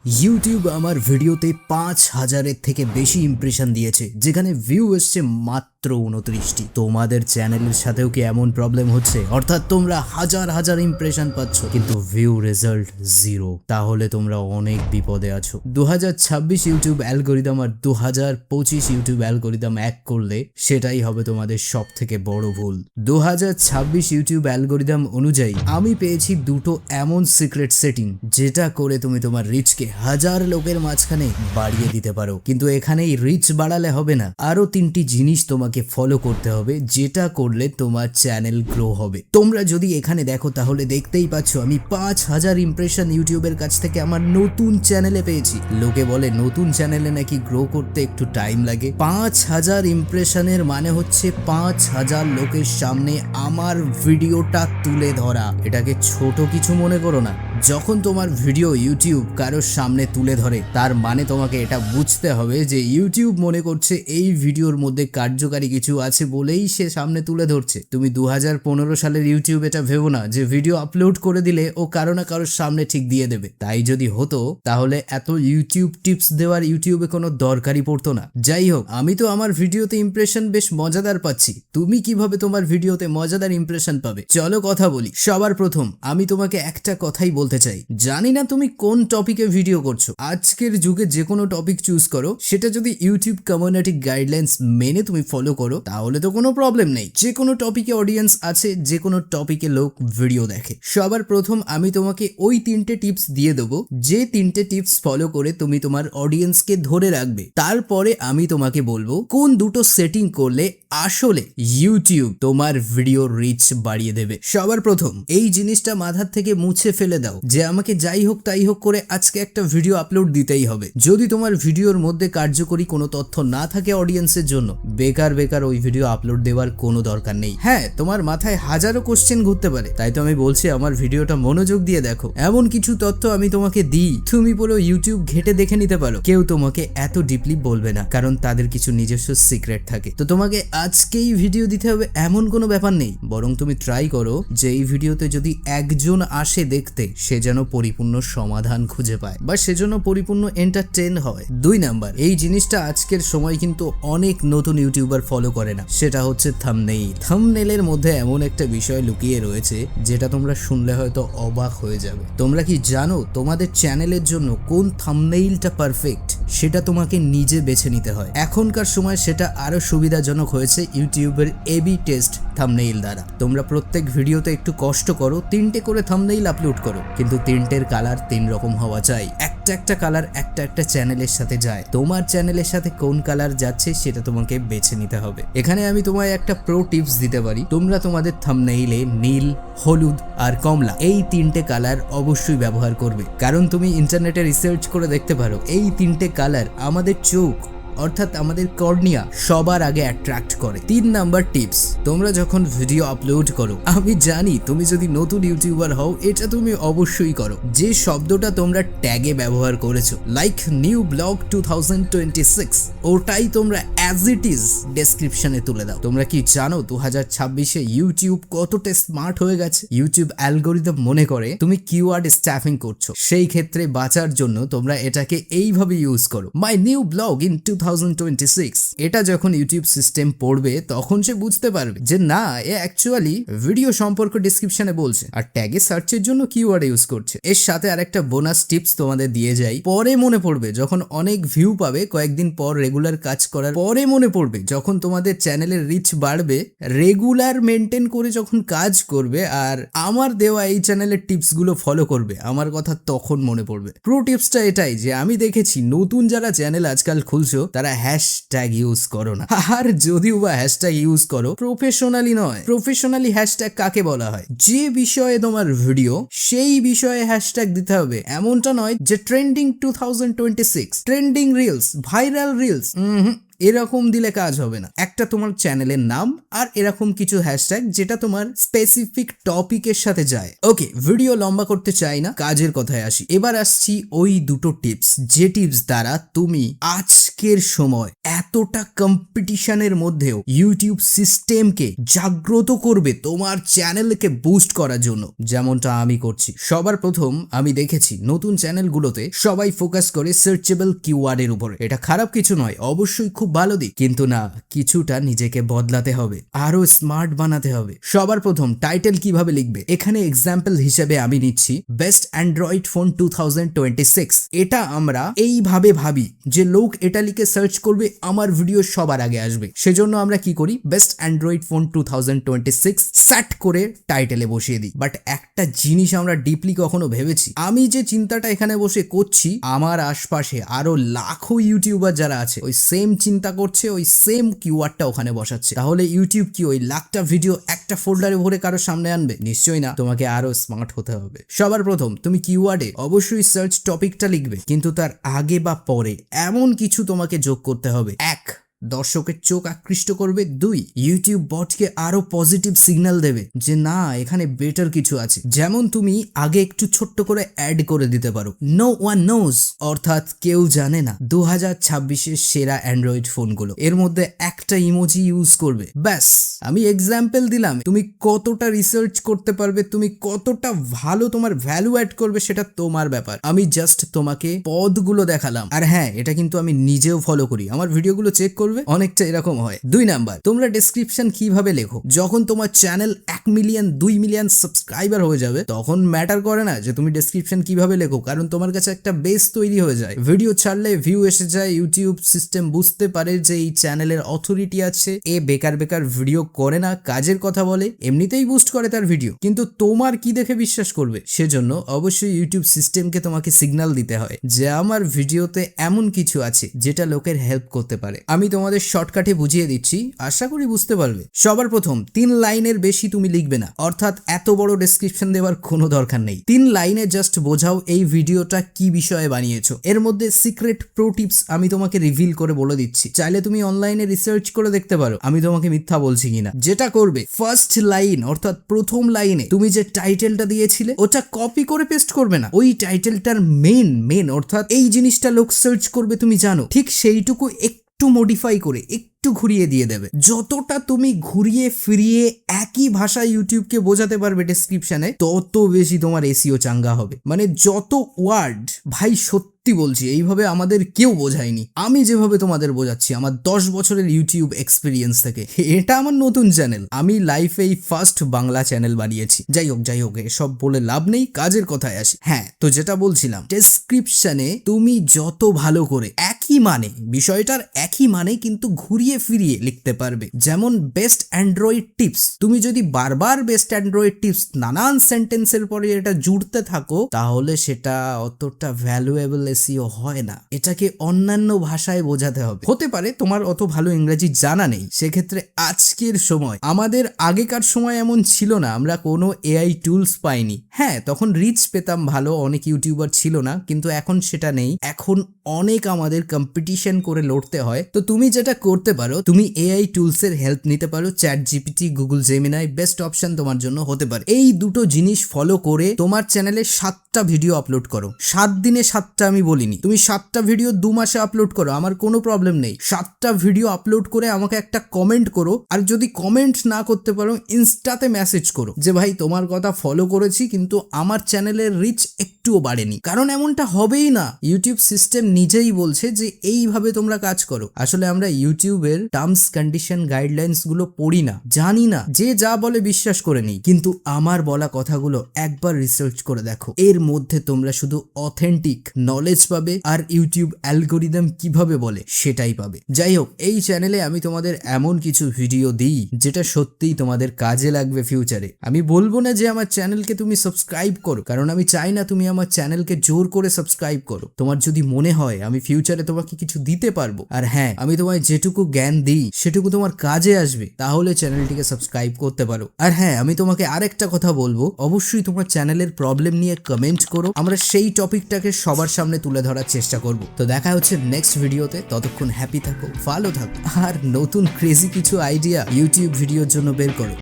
YouTube আমার ভিডিওতে ৫,০০০-এর থেকে বেশি ইমপ্রেশন দিয়েছে, যেখানে ভিউ এসছে মাত্র ২৯টি। তোমাদের চ্যানেলের সাথেও কি এমন প্রবলেম হচ্ছে? অর্থাৎ তোমরা হাজার হাজার ইমপ্রেশন পাচ্ছ কিন্তু ভিউ রেজাল্ট 0? তাহলে তোমরা অনেক বিপদে আছো। ২০২৬ ইউটিউব অ্যালগোরিদম আর ২০২৫ ইউটিউব অ্যালগোরিদম এক করলে সেটাই হবে তোমাদের সব থেকে বড় ভুল। ২০২৬ ইউটিউব অ্যালগোরিদম অনুযায়ী আমি পেয়েছি দুটো এমন সিক্রেট সেটিং যেটা করে তুমি তোমার রিচকে হাজার লোকের মাঝখানে বাড়িয়ে দিতে পারো। কিন্তু এখানেই রিচ বাড়ালে হবে না, আরো ৩টি জিনিস তোমাকে ফলো করতে হবে, যেটা করলে তোমার চ্যানেল গ্রো হবে। তোমরা যদি এখানে দেখো তাহলে দেখতেই পাচ্ছ আমি ৫,০০০ ইমপ্রেশন ইউটিউবের কাছ থেকে আমার নতুন চ্যানেলে পেয়েছি। লোকে বলে নতুন চ্যানেলে নাকি গ্রো করতে একটু টাইম লাগে। ৫,০০০ ইমপ্রেশনের মানে হচ্ছে ৫,০০০ লোকের সামনে আমার ভিডিওটা তুলে ধরা। এটাকে ছোট কিছু মনে করো না। যখন তোমার ভিডিও ইউটিউব কারোর সামনে তুলে ধরে তার মানে তোমাকে এটা বুঝতে হবে যে ইউটিউব মনে করছে এই ভিডিওর মধ্যে কার্যকারী কিছু আছে বলেই সে সামনে তুলে ধরছে। তুমি ২০১৫ সালের ইউটিউব এটা ভেবো না যে ভিডিও আপলোড করে দিলে ও কারো না কারোর সামনে ঠিক দিয়ে দেবে। তাই যদি হতো তাহলে এত ইউটিউব টিপস দেওয়ার ইউটিউবে কোনো দরকারই পড়তো না। যাই হোক, আমি তো আমার ভিডিওতে ইমপ্রেশন বেশ মজাদার পাচ্ছি। তুমি কিভাবে তোমার ভিডিওতে মজাদার ইমপ্রেশন পাবে চলো কথা বলি। সবার প্রথম আমি তোমাকে একটা কথাই বলতে চাই, জানি না তুমি কোন টপিকে ভিডিও করছো। আজকের যুগে যে কোনো টপিক চুজ করো, সেটা যদি ইউটিউব কমিউনিটি গাইডলাইন্স মেনে তুমি ফলো করো তাহলে তো কোনো প্রবলেম নেই। যে কোনো টপিকে অডিয়েন্স আছে, যে কোনো টপিকে লোক ভিডিও দেখে। সবার প্রথম আমি তোমাকে ওই ৩টে টিপস দিয়ে দেবো, যে ৩টে টিপস ফলো করে তুমি তোমার অডিয়েন্সকে ধরে রাখবে। তারপরে আমি তোমাকে বলবো কোন দুটো সেটিং করলে আসলে ইউটিউব তোমার ভিডিও রিচ বাড়িয়ে দেবে। সবার প্রথম এই জিনিসটা মাথার থেকে মুছে ফেলে দাও যে আমাকে যাই হোক তাই হোক করে আজকে একটা ভিডিও আপলোড দিতেই হবে। যদি তোমার ভিডিওর মধ্যে কার্যকরী কোনো তথ্য না থাকে অডিয়েন্সের জন্য, বেকার বেকার ওই ভিডিও আপলোড দেওয়ার কোনো দরকার নেই। হ্যাঁ, তোমার মাথায় হাজারো কোশ্চেন ঘুরতে পারে, তাই তো আমি বলছি আমার ভিডিওটা মনোযোগ দিয়ে দেখো। এমন কিছু তথ্য আমি তোমাকে দিই, তুমি পুরো ইউটিউব ঘেটে দেখে নিতে পারো। কেউ তোমাকে এত ডিপলি বলবে না, কারণ তাদের কিছু নিজস্ব সিক্রেট থাকে। তো তোমাকে আজকেই ভিডিও দিতে হবে এমন কোনো ব্যাপার নেই, বরং তুমি ট্রাই করো যে এই ভিডিওতে যদি একজন আসে দেখতে, সে যেন পরিপূর্ণ সমাধান খুঁজে পায় বা সেজন্য পরিপূর্ণ এন্টারটেইন হয়। ২ নাম্বার, এই জিনিসটা আজকের সময় কিন্তু অনেক নতুন ইউটিউবার ফলো করে না, সেটা হচ্ছে থাম্বনেইল। থাম্বনেইলের মধ্যে এমন একটা বিষয় লুকিয়ে রয়েছে যেটা তোমরা শুনলে হয়তো অবাক হয়ে যাবে। তোমরা কি জানো তোমাদের চ্যানেলের জন্য কোন থাম্বনেইলটা পারফেক্ট? সেটা তোমাকে নিজে বেছে নিতে হয়। এখনকার সময় সেটা আরো সুবিধাজনক হয়েছে ইউটিউবের এবি টেস্ট থাম্বনেইল দ্বারা। তোমরা প্রত্যেক ভিডিওতে একটু কষ্ট করো, ৩টে করে থাম্বনেইল আপলোড করো, কিন্তু ৩টের কালার ৩ রকম হওয়া চাই। একটা কালার একটা চ্যানেলের সাথে যায়। তোমার চ্যানেলের সাথে কোন কালার যাচ্ছে সেটা তোমাকে বেছে নিতে হবে। এখানে আমি তোমায় একটা প্রো টিপস দিতে পারি। তোমরা তোমাদের থাম্বনেইলে নীল, হলুদ আর কমলা এই ৩টে কালার অবশ্যই ব্যবহার করবে, কারণ তুমি ইন্টারনেটে রিসার্চ করে দেখতে পারো এই ৩টে কালার আমাদের চোখ অর্থাৎ আমাদের কর্নিয়া সবার আগে অ্যাট্রাক্ট করে। ৩ নাম্বার টিপস, তোমরা যখন ভিডিও আপলোড করো, আমি জানি তুমি যদি নতুন ইউটিউবার হও এটা তুমি অবশ্যই করো, যে শব্দটা তোমরা ট্যাগে ব্যবহার করেছো লাইক নিউ ব্লগ 2026, ওটাই তোমরা অ্যাজ ইট ইজ ডেসক্রিপশনে তুলে দাও। তোমরা কি জানো ২০২৬-এ ইউটিউব কতটা স্মার্ট হয়ে গেছে? ইউটিউব অ্যালগোরিদম মনে করে তুমি কিওয়ার্ড স্ট্যাফিং করছো, সেই ক্ষেত্রে বাঁচার জন্য তোমরা এটাকে এইভাবে ইউজ করো, মাই নিউ ব্লগ ইন 2026। এটা যখন ইউটিউব সিস্টেম পড়বে তখন সে বুঝতে পারবে যে না, এ অ্যাকচুয়ালি ভিডিও সম্পর্ক ডেসক্রিপশনে বলছে আর ট্যাগে সার্চের জন্য কিওয়ার্ড ইউজ করছে। এর সাথে আরেকটা বোনাস টিপস তোমাদের দিয়ে যাই, পরে মনে পড়বে যখন অনেক ভিউ পাবে, কয়েকদিন পর রেগুলার কাজ করার পরে মনে পড়বে যখন তোমাদের চ্যানেলের রিচ বাড়বে, রেগুলার মেনটেন করে যখন কাজ করবে আর আমার দেওয়া এই চ্যানেলের টিপস গুলো ফলো করবে, আমার কথা তখন মনে পড়বে। প্রো টিপসটা এটাই যে আমি দেখেছি নতুন যারা চ্যানেল আজকাল খুলছো তারা হ্যাশট্যাগ ইউজ করো না, আর যদিও বা হ্যাশট্যাগ ইউজ করো প্রফেশনালি নয়। প্রফেশনালি হ্যাশট্যাগ কাকে বলা হয়? যে বিষয়ে তোমার ভিডিও সেই বিষয়ে হ্যাশট্যাগ দিতে হবে। এমনটা নয় যে trending 2026, trending reels, viral reels, এরকম দিলে কাজ হবে না। একটা তোমার চ্যানেলের নাম আর এরকম কিছু হ্যাশট্যাগ যেটা তোমার স্পেসিফিক টপিকের সাথে যায়। ওকে, ভিডিও লম্বা করতে চাই না, কাজের কথায় আসি। এবার আসছি ওই দুটো টিপস, যে টিপস দ্বারা তুমি আজকের সময় এতটা কম্পিটিশনের মধ্যেও ইউটিউব সিস্টেমকে জাগ্রত করবে তোমার চ্যানেলকে বুস্ট করার জন্য, যেমনটা আমি করছি। সবার প্রথম আমি দেখেছি নতুন চ্যানেলগুলোতে সবাই ফোকাস করে সার্চেবল কিওয়ার্ডের উপরে। এটা খারাপ কিছু নয়, অবশ্যই খুব ভালো দিক, কিন্তু না, কিছুটা নিজেকে বদলাতে হবে, আরো স্মার্ট বানাতে হবে। সবার প্রথম টাইটেল কিভাবে লিখবে, এখানে এক্সাম্পল হিসেবে আমি নিচ্ছি বেস্ট অ্যান্ড্রয়েড ফোন 2026। এটা আমরা এইভাবে ভাবি যে লোক এটা লিখে সার্চ করবে, আমার ভিডিও সবার আগে আসবে, সেজন্য আমরা কি করি, বেস্ট অ্যান্ড্রয়েড ফোন 2026 সেট করে টাইটেলে বসিয়ে দিই। বাট একটা জিনিস আমরা ডিপলি কখনো ভেবেছি, আমি যে চিন্তাটা এখানে বসে করছি, আমার আশপাশে আরো লাখো ইউটিউবার যারা আছে ওই সেম চিন্তা করছে, ওই সেম কিওয়ার্ডটা ওখানে বসাচ্ছে। তাহলে ইউটিউব কি ওই লাখটা ভিডিও একটা ফোল্ডারে ভরে কারো সামনে আনবে? নিশ্চয়ই না। তোমাকে আরো স্মার্ট হতে হবে। সবার প্রথম তুমি কিওয়ার্ডে অবশ্যই সার্চ টপিকটা লিখবে, কিন্তু তার আগে বা পরে এমন কিছু তোমাকে যোগ করতে হবে। 1, দর্শকের চোখ আকৃষ্ট করবে। 2, ইউটিউব বটকে আরো পজিটিভ সিগন্যাল দেবে যে না, এখানে বেটার কিছু আছে। যেমন তুমি আগে একটু ছোট্ট করে অ্যাড করে দিতে পারো, নো ওয়ান নোজ, অর্থাৎ কেউ জানে না 2026-এর সেরা অ্যান্ড্রয়েড ফোনগুলো, এর মধ্যে একটা ইমোজি ইউজ করবে। ব্যাস, আমি এক্সাম্পল দিলাম। তুমি কতটা রিসার্চ করতে পারবে, তুমি কতটা ভালো তোমার ভ্যালু অ্যাড করবে, সেটা তোমার ব্যাপার। আমি জাস্ট তোমাকে পদগুলো দেখালাম। আর হ্যাঁ, এটা কিন্তু আমি নিজেও ফলো করি, আমার ভিডিওগুলো চেক করবে, অনেকটা এরকম হয়। 2 নাম্বার, তোমরা ডেসক্রিপশন কিভাবে লেখো। যখন তোমার চ্যানেল 1 মিলিয়ন 2 মিলিয়ন সাবস্ক্রাইবার হয়ে যাবে, তখন ম্যাটার করে না যে তুমি ডেসক্রিপশন কিভাবে লেখো, কারণ তোমার কাছে একটা বেস তৈরি হয়ে যায়। ভিডিও ছাড়লে ভিউ এসে যায়, ইউটিউব সিস্টেম বুঝতে পারে যে এই চ্যানেলের অথরিটি আছে, এ বেকার বেকার ভিডিও করে না, কাজের কথা বলে, এমনিতেই বুস্ট করে তার ভিডিও। কিন্তু তোমার কি দেখে বিশ্বাস করবে? সেজন্য অবশ্যই ইউটিউব সিস্টেমকে তোমাকে সিগন্যাল দিতে হয় যে আমার ভিডিওতে এমন কিছু আছে যেটা লোকের হেল্প করতে পারে। আমি তোমাদের শর্টকাটে বুঝিয়ে দিচ্ছি, আশা করি বুঝতে পারবে। সবার প্রথম 3 লাইনের বেশি তুমি লিখবে না, অর্থাৎ এত বড় ডেসক্রিপশন দেওয়ার কোনো দরকার নেই। 3 লাইনে জাস্ট বোঝাও এই ভিডিওটা কি বিষয়ে বানিয়েছো। এর মধ্যে সিক্রেট প্রো টিপস আমি তোমাকে রিভিল করে বলে দিচ্ছি, চাইলে তুমি অনলাইনে রিসার্চ করে দেখতে পারো আমি তোমাকে মিথ্যা বলছি কিনা। যেটা করবে, ফার্স্ট লাইন অর্থাৎ প্রথম লাইনে তুমি যে টাইটেলটা দিয়েছিলে ওটা কপি করে পেস্ট করবে না, ওই টাইটেলটার মেন অর্থাৎ এই জিনিসটা লোক সার্চ করবে তুমি জানো, ঠিক সেইটুকু একটু মডিফাই করে একটু ঘুরিয়ে দিয়ে দেবে। যতটা তুমি ঘুরিয়ে ফিরিয়ে একই ভাষা ইউটিউবকে বোঝাতে পারবে ডেসক্রিপশনে, তত বেশি তোমার এসইও চাঙ্গা হবে। মানে যত ওয়ার্ড, ভাই সত্যি বলছি, এইভাবে আমাদের কেউ বোঝায়নি, আমি যেভাবে তোমাদের বোঝাচ্ছি আমার 10 বছরের ইউটিউব এক্সপিরিয়েন্স থেকে। এটা আমার নতুন চ্যানেল, আমি লাইফে এই ফার্স্ট বাংলা চ্যানেল বানিয়েছি। যাই হোক, এসব বলে লাভ নেই, কাজের কথায় আসি। হ্যাঁ, তো যেটা বলছিলাম, ডেসক্রিপশনে তুমি যত ভালো করে একই মানে, বিষয়টার একই মানে কিন্তু ঘুরিয়ে ফিরিয়ে লিখতে পারবে। যেমন বেস্ট অ্যান্ড্রয়েড টিপস, তুমি যদি বারবার বেস্ট অ্যান্ড্রয়েড টিপস নানান সেন্টেন্সের পরে এটা জুড়তে থাকো, তাহলে সেটা অতটা ভ্যালুয়েবল এসইও হয় না। এটাকে অন্যান্য ভাষায় বোঝাতে হবে। হতে পারে তোমার অত ভালো ইংরেজি জানা নেই, সেক্ষেত্রে আজকের সময়, আমাদের আগেকার সময় এমন ছিল না, আমরা কোনো এআই টুলস পাইনি। হ্যাঁ, তখন রিচ পেতাম ভালো, অনেক ইউটিউবার ছিল না, কিন্তু এখন সেটা নেই। এখন অনেক আমাদের কম্পিটিশন করে লড়তে হয়। তো তুমি যেটা করতে পারো, তুমি এআই টুলস এর হেল্প নিতে পারো। Chat GPT, Google Gemini best option তোমার জন্য হতে পারে। এই দুটো জিনিস ফলো করে তোমার চ্যানেলে 7টা ভিডিও আপলোড করো। 7 দিনে 7টা আমি বলিনি, তুমি 7টা ভিডিও 2 মাসে আপলোড করো, আমার কোনো প্রবলেম নেই। 7টা ভিডিও আপলোড করে আমাকে একটা কমেন্ট করো, আর যদি কমেন্ট না করতে পারো ইনস্টাতে মেসেজ করো যে ভাই তোমার কথা ফলো করেছি, কিন্তু আমার চ্যানেলের রিচ একটুও বাড়েনি। কারণ এমনটা হবেই না, ইউটিউব সিস্টেম নিজেই বলছে যে এইভাবে তোমরা কাজ করো। আসলে আমরা ইউটিউবের টার্মস কন্ডিশন গাইডলাইন্স গুলো পড়ি না, জানি না, যে যা বলে বিশ্বাস করে নিই। কিন্তু আমার বলা কথাগুলো একবার রিসার্চ করে দেখো, এর মধ্যে তোমরা শুধু অথেন্টিক নলেজ পাবে, আর ইউটিউব অ্যালগোরিদম কিভাবে বলে সেটাই পাবে। যাই হোক, এই চ্যানেলে আমি তোমাদের এমন কিছু ভিডিও দিই যেটা সত্যিই তোমাদের কাজে লাগবে ফিউচারে। আমি বলবো না যে আমার চ্যানেলকে তুমি সাবস্ক্রাইব করো, কারণ আমি চাই না তুমি আমার চ্যানেলকে জোর করে সাবস্ক্রাইব করো। তোমার যদি মনে হয় আমি ফিউচারে তোমার তোমাকে কিছু দিতে পারবো। আর হ্যাঁ, আমি তোমায় যেটুকু জ্ঞান দিই সেটুকু তোমার কাজে আসবে, তাহলে চ্যানেলটিকে সাবস্ক্রাইব করতে পারো। আর হ্যাঁ, আমি তোমাকে আরেকটা কথা বলবো, অবশ্যই তোমার চ্যানেলের প্রবলেম নিয়ে কমেন্ট করো, আমরা সেই টপিকটাকে সবার সামনে তুলে ধরার চেষ্টা করব। তো দেখা হচ্ছে নেক্সট ভিডিওতে, ততক্ষণ হ্যাপি থাকো, ভালো থাকো, আর নতুন ক্রেজি কিছু আইডিয়া ইউটিউব ভিডিওর জন্য বের করো।